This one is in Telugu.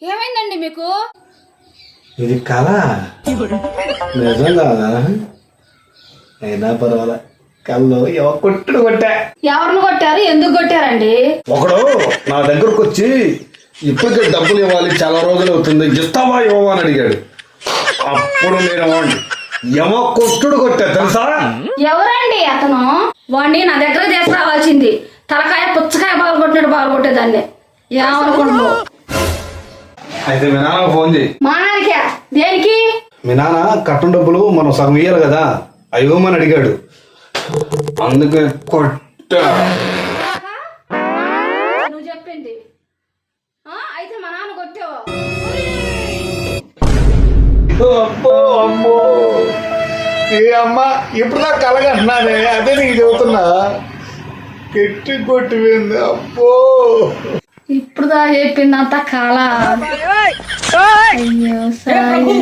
ఏమైందండి మీకు? ఇది కళ నిజంగా అయినా పర్వాలే. కళ్ళు కొట్టుడు కొట్టా. ఎవరిని కొట్టారు? ఎందుకు కొట్టారండి? ఒకడు నా దగ్గరకు వచ్చి ఇప్పటికే డబ్బులు ఇవ్వాలి, చాలా రోజులు అవుతుంది, ఇస్తావా ఇవ్వవా అని అడిగాడు. అప్పుడు నేను ఏమో కొట్టుడు కొట్టా తెలుసా. ఎవరండి అతను? వాడిని నా దగ్గర తీసుకురావాల్సింది. తలకాయ పుచ్చకాయ బాగా కొట్టినట్టు బాగా కొట్టేదాన్ని. ఏమనుకుంటున్నావు? అయితే మీ నాన్న ఫోన్ చేయి. మా నాన్నకే? దేనికి? మీ నాన్న కట్టం డబ్బులు మనం సగం ఇయ్యాలి కదా, అవి ఇవ్వమని అడిగాడు, అందుకే కొట్టా. నువ్వు చెప్పింది అయితే మా నాన్న కొట్టావు. అబ్బో అమ్మో, ఏ అమ్మ ఇప్పుడు నాకు కలగంటున్నానే, అదే నీకు చెబుతున్నా. కెట్టి కొట్టిపోయింది. అబ్బో ఇప్పుడు దా చెప్పిందంత కాల. అయ్యో సాయి.